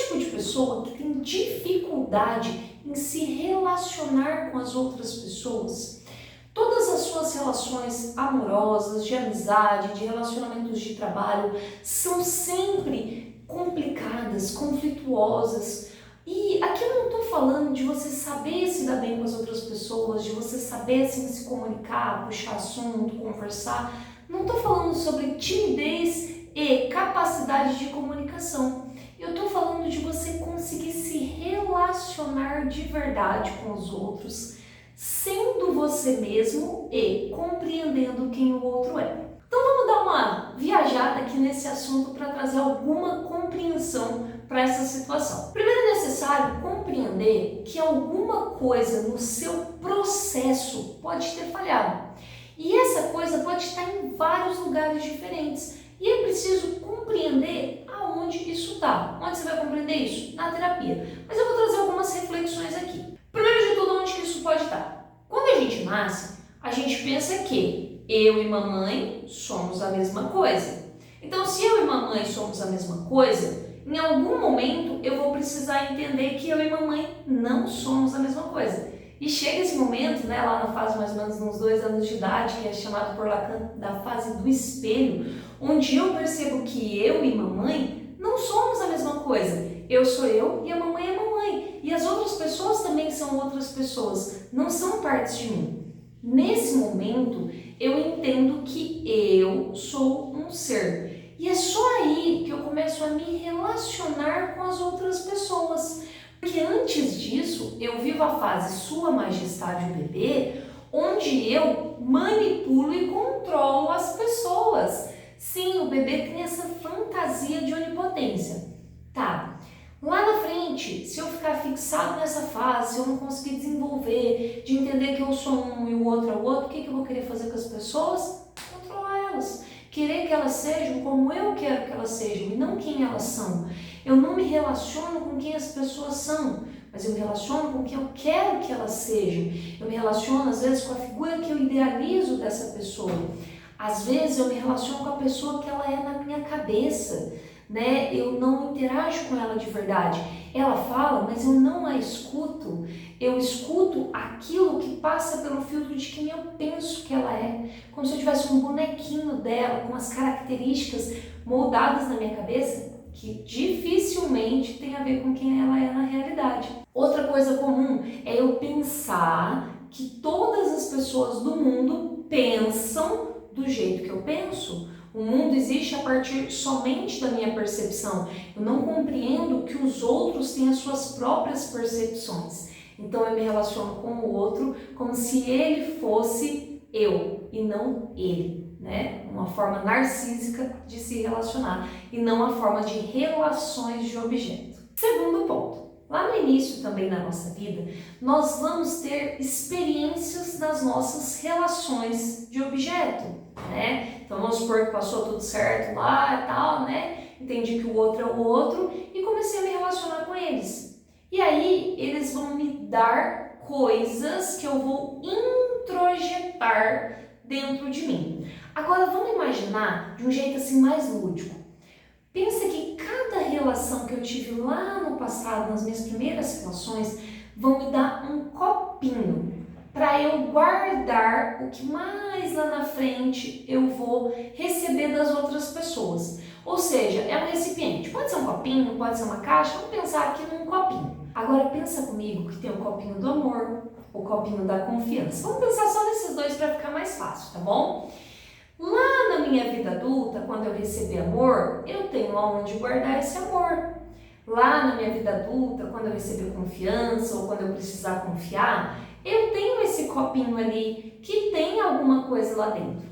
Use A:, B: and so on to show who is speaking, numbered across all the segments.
A: tipo de pessoa que tem dificuldade em se relacionar com as outras pessoas? Todas as suas relações amorosas, de amizade, de relacionamentos de trabalho são sempre complicadas, conflituosas. E aqui eu não estou falando de você saber se dar bem com as outras pessoas, de você saber assim, se comunicar, puxar assunto, conversar. Não estou falando sobre timidez e capacidade de comunicação. Eu estou falando de você conseguir se relacionar de verdade com os outros, sendo você mesmo e compreendendo quem o outro é. Então vamos dar uma viajada aqui nesse assunto para trazer alguma compreensão para essa situação. Primeiro é necessário compreender que alguma coisa no seu processo pode ter falhado. E essa coisa pode estar em vários lugares diferentes. E é preciso compreender aonde isso está. Onde você vai compreender isso? Na terapia. Mas eu vou trazer algumas reflexões aqui. Primeiro de tudo, onde que isso pode estar? Quando a gente nasce, a gente pensa que eu e mamãe somos a mesma coisa. Então, se eu e mamãe somos a mesma coisa, em algum momento eu vou precisar entender que eu e mamãe não somos a mesma coisa. E chega esse momento, né, lá na fase mais ou menos uns 2 anos de idade, que é chamado por Lacan da fase do espelho, onde eu percebo que eu e mamãe não somos a mesma coisa. Eu sou eu e a mamãe é mamãe. E as outras pessoas também são outras pessoas, não são partes de mim. Nesse momento, eu entendo que eu sou um ser. E é só aí que eu começo a me relacionar com as outras pessoas. Porque antes disso, eu vivo a fase Sua Majestade o Bebê, onde eu manipulo e controlo as pessoas. Sim, o bebê tem essa fantasia de onipotência. Tá, lá na frente, se eu ficar fixado nessa fase, se eu não conseguir desenvolver, de entender que eu sou um e o outro é o outro, o que eu vou querer fazer com as pessoas? Controlar elas. Querer que elas sejam como eu quero que elas sejam e não quem elas são. Eu não me relaciono com quem as pessoas são, mas eu me relaciono com quem eu quero que elas sejam. Eu me relaciono, às vezes, com a figura que eu idealizo dessa pessoa. Às vezes, eu me relaciono com a pessoa que ela é na minha cabeça, né? Eu não interajo com ela de verdade. Ela fala, mas eu não a escuto. Eu escuto aquilo que passa pelo filtro de quem eu penso que ela é. Como se eu tivesse um bonequinho dela, com as características moldadas na minha cabeça, que dificilmente tem a ver com quem ela é na realidade. Outra coisa comum é eu pensar que todas as pessoas do mundo pensam do jeito que eu penso. O mundo existe a partir somente da minha percepção. Eu não compreendo que os outros têm as suas próprias percepções. Então eu me relaciono com o outro como se ele fosse eu e não ele, né? Uma forma narcísica de se relacionar e não a forma de relações de objeto. Segundo ponto. Lá no início também da nossa vida, nós vamos ter experiências nas nossas relações de objeto, né? Então vamos supor que passou tudo certo lá e tal, né? Entendi que o outro é o outro e comecei a me relacionar com eles. E aí eles vão me dar coisas que eu vou introjetar dentro de mim. Agora vamos imaginar de um jeito assim mais lúdico. Pensa que cada relação que eu tive lá no passado, nas minhas primeiras relações, vão me dar um copinho para eu guardar o que mais lá na frente eu vou receber das outras pessoas. Ou seja, é um recipiente. Pode ser um copinho, pode ser uma caixa. Vamos pensar aqui num copinho. Agora pensa comigo que tem o copinho do amor, o copinho da confiança. Vamos pensar só nesses dois para ficar mais fácil, tá bom? Lá na minha vida adulta, quando eu recebi amor, eu tenho aonde guardar esse amor. Lá na minha vida adulta, quando eu receber confiança ou quando eu precisar confiar, eu tenho esse copinho ali que tem alguma coisa lá dentro.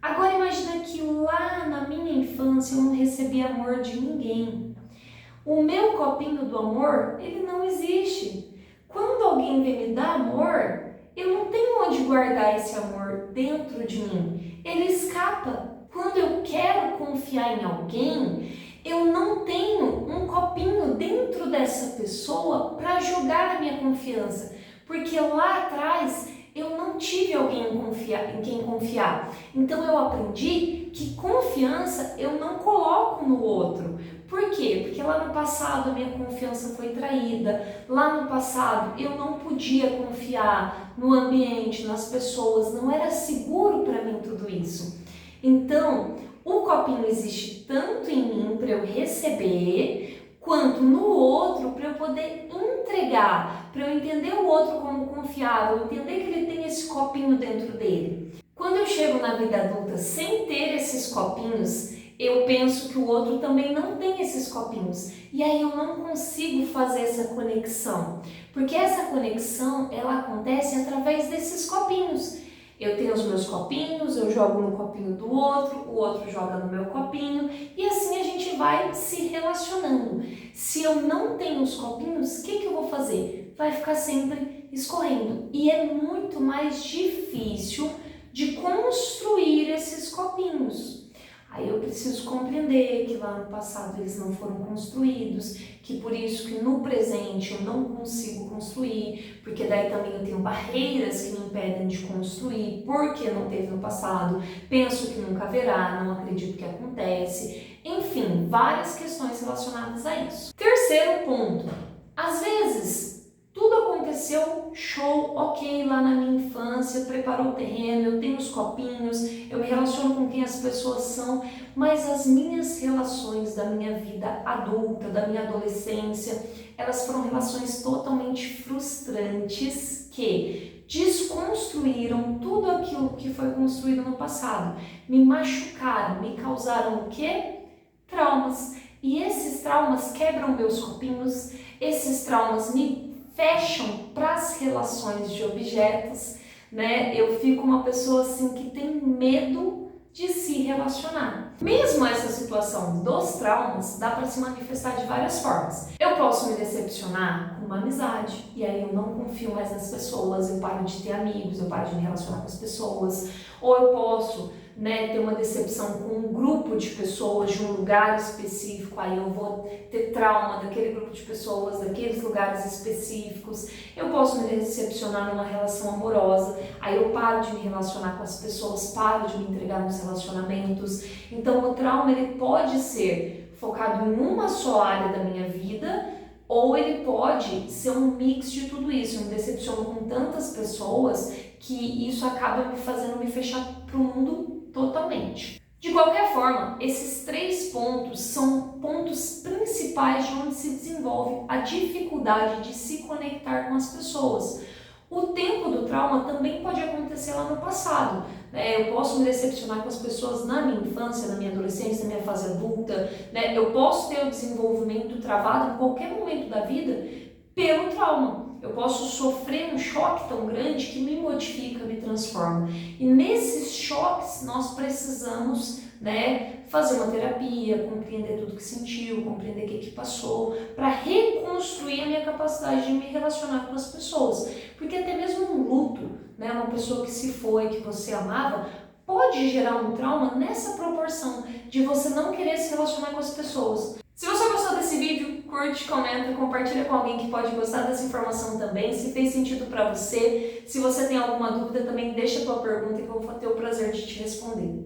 A: Agora imagina que lá na minha infância eu não recebi amor de ninguém. O meu copinho do amor, ele não existe. Quando alguém vem me dar amor, eu não tenho onde guardar esse amor dentro de mim. Ele escapa. Quando eu quero confiar em alguém, eu não tenho um copinho dentro dessa pessoa para jogar a minha confiança, porque lá atrás eu não tive alguém em quem confiar. Então eu aprendi que confiança eu não coloco no outro, Por quê? Porque lá no passado a minha confiança foi traída, lá no passado eu não podia confiar no ambiente, nas pessoas, não era seguro para mim tudo isso. Então, o copinho existe tanto em mim para eu receber, quanto no outro para eu poder entregar, para eu entender o outro como confiável, entender que ele tem esse copinho dentro dele. Quando eu chego na vida adulta sem ter esses copinhos, eu penso que o outro também não tem esses copinhos. E aí eu não consigo fazer essa conexão. Porque essa conexão, ela acontece através desses copinhos. Eu tenho os meus copinhos, eu jogo no copinho do outro, o outro joga no meu copinho. E assim a gente vai se relacionando. Se eu não tenho os copinhos, o que eu vou fazer? Vai ficar sempre escorrendo. E é muito mais difícil de construir esses copinhos. Aí eu preciso compreender que lá no passado eles não foram construídos, que por isso que no presente eu não consigo construir, porque daí também eu tenho barreiras que me impedem de construir, porque não teve no passado, penso que nunca haverá, não acredito que acontece, enfim, várias questões relacionadas a isso. Terceiro ponto, às vezes tudo aconteceu, show, ok, lá na minha infância, preparou o terreno, eu tenho os copinhos, eu me relaciono com quem as pessoas são, mas as minhas relações da minha vida adulta, da minha adolescência, elas foram relações totalmente frustrantes que desconstruíram tudo aquilo que foi construído no passado, me machucaram, me causaram o quê? Traumas. E esses traumas quebram meus copinhos, esses traumas me fecham para as relações de objetos, né? Eu fico uma pessoa assim que tem medo de se relacionar. Mesmo essa situação dos traumas dá para se manifestar de várias formas. Eu posso me decepcionar com uma amizade e aí eu não confio mais nas pessoas, eu paro de ter amigos, eu paro de me relacionar com as pessoas, ou eu posso ter uma decepção com um grupo de pessoas de um lugar específico, aí eu vou ter trauma daquele grupo de pessoas, daqueles lugares específicos. Eu posso me decepcionar numa relação amorosa, aí eu paro de me relacionar com as pessoas, paro de me entregar nos relacionamentos. Então o trauma ele pode ser focado em uma só área da minha vida, ou ele pode ser um mix de tudo isso. Eu me decepciono com tantas pessoas que isso acaba me fazendo me fechar para o mundo totalmente. De qualquer forma, esses 3 pontos são pontos principais de onde se desenvolve a dificuldade de se conectar com as pessoas. O tempo do trauma também pode acontecer lá no passado. Eu posso me decepcionar com as pessoas na minha infância, na minha adolescência, na minha fase adulta. Eu posso ter o desenvolvimento travado em qualquer momento da vida pelo trauma. Eu posso sofrer um choque tão grande que me modifica, me transforma. E nesses choques nós precisamos fazer uma terapia, compreender tudo que sentiu, compreender o que passou, para reconstruir a minha capacidade de me relacionar com as pessoas. Porque até mesmo um luto, uma pessoa que se foi, que você amava, pode gerar um trauma nessa proporção de você não querer se relacionar com as pessoas. Se você gostou desse vídeo, curte, comenta, compartilha com alguém que pode gostar dessa informação também, se fez sentido para você. Se você tem alguma dúvida, também deixa a tua pergunta que eu vou ter o prazer de te responder.